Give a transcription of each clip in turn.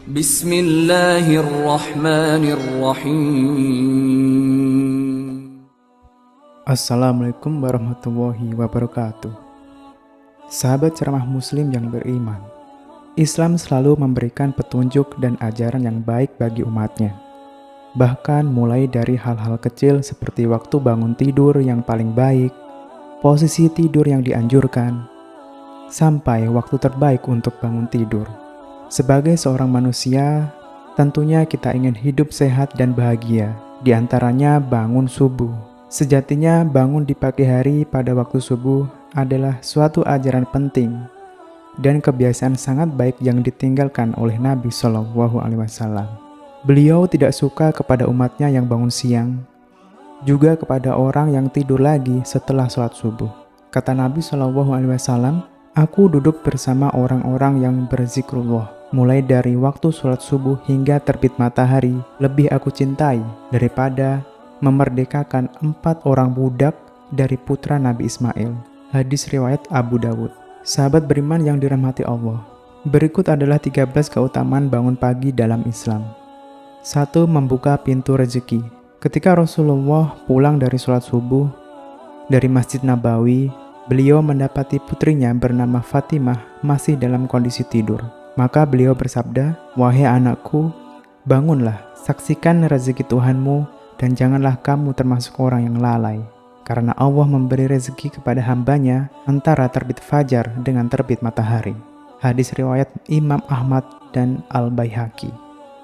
Bismillahirrahmanirrahim. Assalamualaikum warahmatullahi wabarakatuh. Sahabat ceramah muslim yang beriman, Islam selalu memberikan petunjuk dan ajaran yang baik bagi umatnya. Bahkan mulai dari hal-hal kecil seperti waktu bangun tidur yang paling baik, posisi tidur yang dianjurkan, sampai waktu terbaik untuk bangun tidur. Sebagai seorang manusia, tentunya kita ingin hidup sehat dan bahagia, di antaranya bangun subuh. Sejatinya bangun di pagi hari pada waktu subuh adalah suatu ajaran penting dan kebiasaan sangat baik yang ditinggalkan oleh Nabi SAW. Beliau tidak suka kepada umatnya yang bangun siang, juga kepada orang yang tidur lagi setelah sholat subuh. Kata Nabi SAW, "Aku duduk bersama orang-orang yang berzikrullah, mulai dari waktu sholat subuh hingga terbit matahari, lebih aku cintai daripada memerdekakan 4 orang budak dari putra Nabi Ismail." Hadis riwayat Abu Dawud. Sahabat beriman yang dirahmati Allah, berikut adalah 13 keutamaan bangun pagi dalam Islam. 1. Membuka pintu rezeki. Ketika Rasulullah pulang dari sholat subuh dari Masjid Nabawi, beliau mendapati putrinya bernama Fatimah masih dalam kondisi tidur. Maka beliau bersabda, "Wahai anakku, bangunlah, saksikan rezeki Tuhanmu, dan janganlah kamu termasuk orang yang lalai. Karena Allah memberi rezeki kepada hambanya antara terbit fajar dengan terbit matahari." Hadis riwayat Imam Ahmad dan Al-Baihaqi.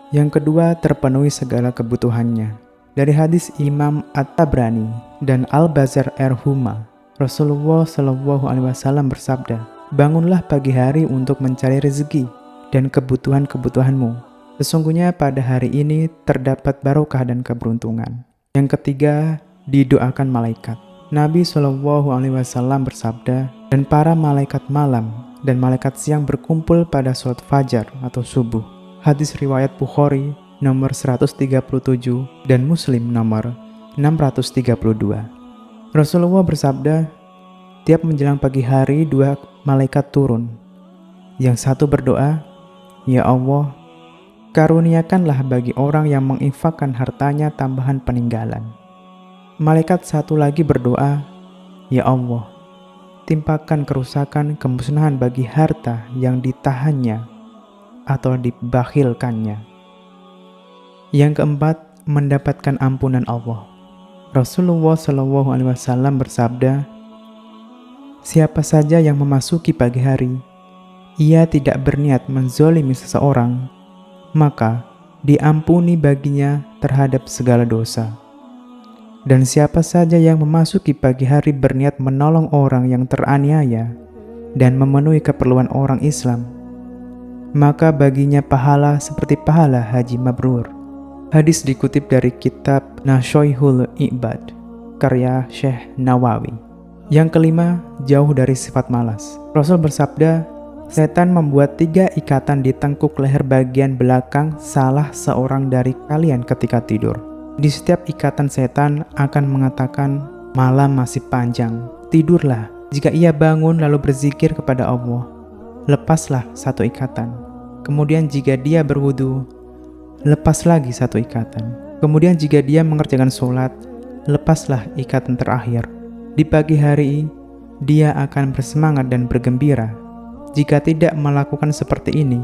Yang kedua, terpenuhi segala kebutuhannya. Dari hadis Imam At-Tabrani dan Al-Bazar Erhuma, Rasulullah SAW bersabda, "Bangunlah pagi hari untuk mencari rezeki dan kebutuhan-kebutuhanmu. Sesungguhnya pada hari ini terdapat barokah dan keberuntungan." Yang ketiga, didoakan malaikat. Nabi SAW bersabda, "Dan para malaikat malam dan malaikat siang berkumpul pada sholat fajar atau subuh." Hadis riwayat Bukhari nomor 137 dan Muslim nomor 632. Rasulullah bersabda, tiap menjelang pagi hari 2 malaikat turun. Yang satu berdoa, "Ya Allah, karuniakanlah bagi orang yang menginfakkan hartanya tambahan peninggalan." Malaikat satu lagi berdoa, "Ya Allah, timpakan kerusakan kemusnahan bagi harta yang ditahannya atau dibakhilkannya." Yang keempat, mendapatkan ampunan Allah. Rasulullah SAW bersabda, "Siapa saja yang memasuki pagi hari, ia tidak berniat menzolimi seseorang, maka diampuni baginya terhadap segala dosa. Dan siapa saja yang memasuki pagi hari berniat menolong orang yang teraniaya dan memenuhi keperluan orang Islam, maka baginya pahala seperti pahala haji mabrur." Hadis dikutip dari kitab Nashoihul Ibad, karya Syekh Nawawi. Yang kelima, jauh dari sifat malas. Rasul bersabda, "Setan membuat 3 ikatan di tengkuk leher bagian belakang salah seorang dari kalian ketika tidur. Di setiap ikatan setan akan mengatakan, 'Malam masih panjang, tidurlah.' Jika ia bangun lalu berzikir kepada Allah, lepaslah 1 ikatan. Kemudian jika dia berwudu, lepas lagi 1 ikatan. Kemudian jika dia mengerjakan sholat, lepaslah ikatan terakhir. Di pagi hari, dia akan bersemangat dan bergembira. Jika tidak melakukan seperti ini,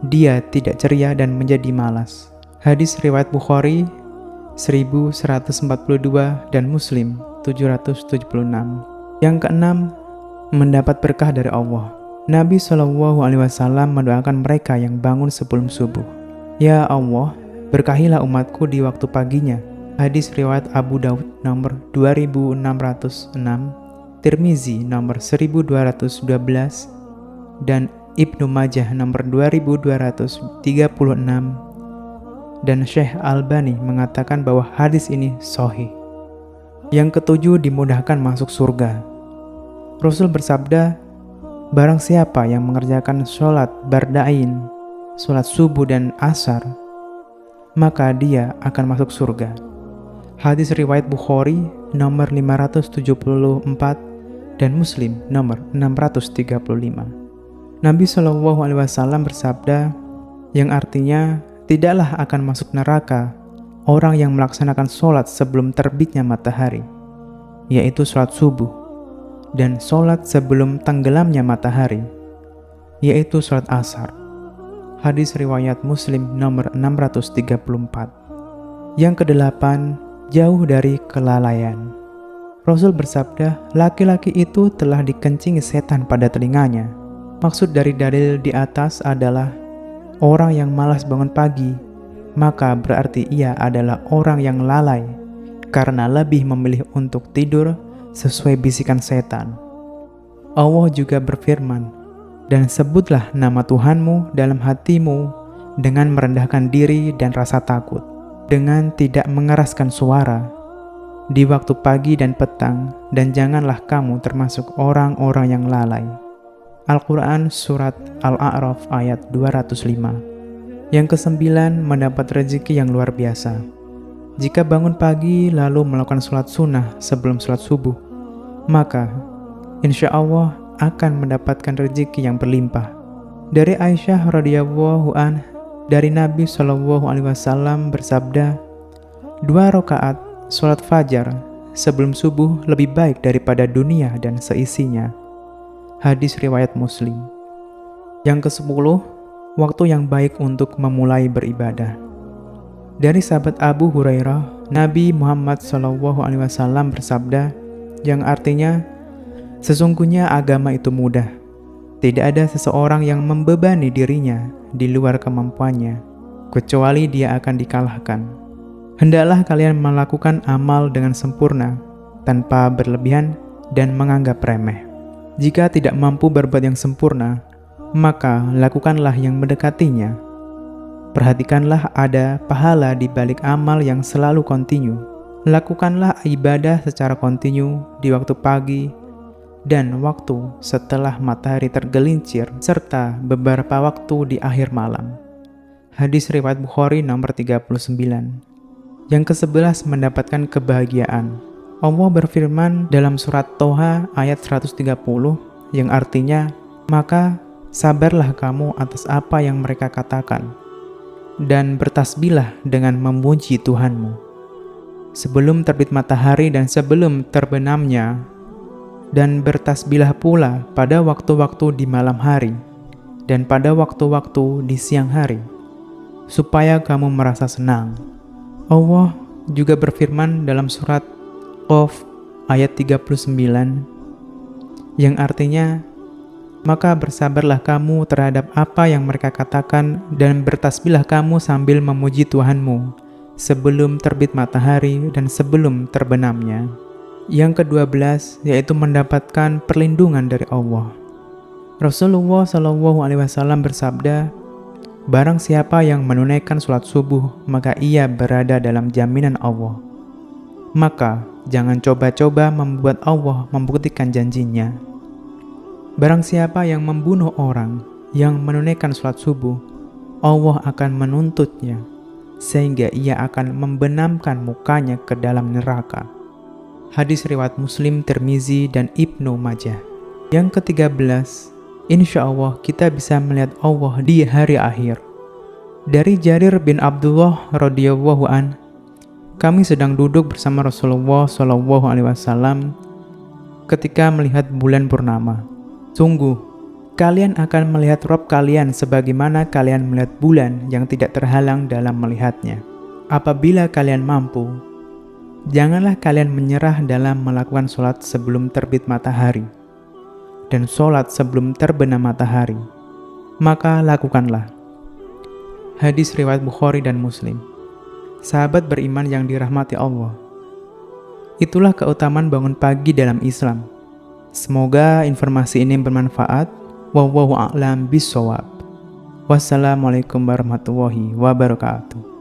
dia tidak ceria dan menjadi malas." Hadis riwayat Bukhari 1142 dan Muslim 776. Yang keenam, mendapat berkah dari Allah. Nabi SAW mendoakan mereka yang bangun sebelum subuh, "Ya Allah, berkahilah umatku di waktu paginya." Hadis riwayat Abu Dawud nomor 2606, Tirmizi nomor 1212, dan Ibnu Majah nomor 2236, dan Syekh Albani mengatakan bahwa hadis ini sahih. Yang ketujuh, dimudahkan masuk surga. Rasul bersabda, "Barang siapa yang mengerjakan sholat barda'ain, sholat subuh dan asar, maka dia akan masuk surga." Hadis riwayat Bukhari nomor 574 dan Muslim nomor 635. Nabi SAW bersabda, yang artinya tidaklah akan masuk neraka orang yang melaksanakan sholat sebelum terbitnya matahari, yaitu sholat subuh, dan sholat sebelum tenggelamnya matahari, yaitu sholat asar. Hadis riwayat Muslim nomor 634. Yang kedelapan, jauh dari kelalaian. Rasul bersabda, laki-laki itu telah dikencingi setan pada telinganya. Maksud dari dalil di atas adalah orang yang malas bangun pagi, maka berarti ia adalah orang yang lalai karena lebih memilih untuk tidur sesuai bisikan setan. Allah juga berfirman, dan sebutlah nama Tuhanmu dalam hatimu dengan merendahkan diri dan rasa takut, dengan tidak mengeraskan suara di waktu pagi dan petang, dan janganlah kamu termasuk orang-orang yang lalai. Al-Quran Surat Al-A'raf ayat 205. Yang kesembilan, mendapat rezeki yang luar biasa. Jika bangun pagi lalu melakukan sholat sunnah sebelum sholat subuh, maka insya Allah akan mendapatkan rezeki yang berlimpah. Dari Aisyah radhiyallahu anha, dari Nabi SAW bersabda, 2 rakaat sholat fajar sebelum subuh lebih baik daripada dunia dan seisinya. Hadis riwayat Muslim. Yang ke-10, waktu yang baik untuk memulai beribadah. Dari sahabat Abu Hurairah, Nabi Muhammad SAW bersabda, yang artinya, sesungguhnya agama itu mudah. Tidak ada seseorang yang membebani dirinya di luar kemampuannya, kecuali dia akan dikalahkan. Hendaklah kalian melakukan amal dengan sempurna, tanpa berlebihan dan menganggap remeh. Jika tidak mampu berbuat yang sempurna, maka lakukanlah yang mendekatinya. Perhatikanlah ada pahala di balik amal yang selalu kontinu. Lakukanlah ibadah secara kontinu di waktu pagi dan waktu setelah matahari tergelincir, serta beberapa waktu di akhir malam. Hadis riwayat Bukhari nomor 39. Yang ke-11, mendapatkan kebahagiaan. Allah berfirman dalam surat Toha ayat 130 yang artinya, maka sabarlah kamu atas apa yang mereka katakan, dan bertasbihlah dengan memuji Tuhanmu sebelum terbit matahari dan sebelum terbenamnya, dan bertasbihlah pula pada waktu-waktu di malam hari dan pada waktu-waktu di siang hari, supaya kamu merasa senang. Allah juga berfirman dalam surat Qaf ayat 39 yang artinya, maka bersabarlah kamu terhadap apa yang mereka katakan dan bertasbihlah kamu sambil memuji Tuhanmu sebelum terbit matahari dan sebelum terbenamnya. Yang ke-12 yaitu mendapatkan perlindungan dari Allah. Rasulullah SAW bersabda, barang siapa yang menunaikan sholat subuh, maka ia berada dalam jaminan Allah. Maka jangan coba-coba membuat Allah membuktikan janjinya. Barang siapa yang membunuh orang yang menunaikan sholat subuh, Allah akan menuntutnya, sehingga ia akan membenamkan mukanya ke dalam neraka. Hadis riwayat Muslim, Tirmizi, dan Ibnu Majah. Yang ke-13, insya Allah kita bisa melihat Allah di hari akhir. Dari Jarir bin Abdullah radhiyallahu an, kami sedang duduk bersama Rasulullah SAW ketika melihat bulan purnama. Sungguh, kalian akan melihat Rabb kalian sebagaimana kalian melihat bulan yang tidak terhalang dalam melihatnya. Apabila kalian mampu, janganlah kalian menyerah dalam melakukan sholat sebelum terbit matahari dan sholat sebelum terbenam matahari, maka lakukanlah. Hadis riwayat Bukhari dan Muslim. Sahabat beriman yang dirahmati Allah, itulah keutamaan bangun pagi dalam Islam. Semoga informasi ini bermanfaat. Wallahu a'lam bishawab. Wassalamualaikum warahmatullahi wabarakatuh.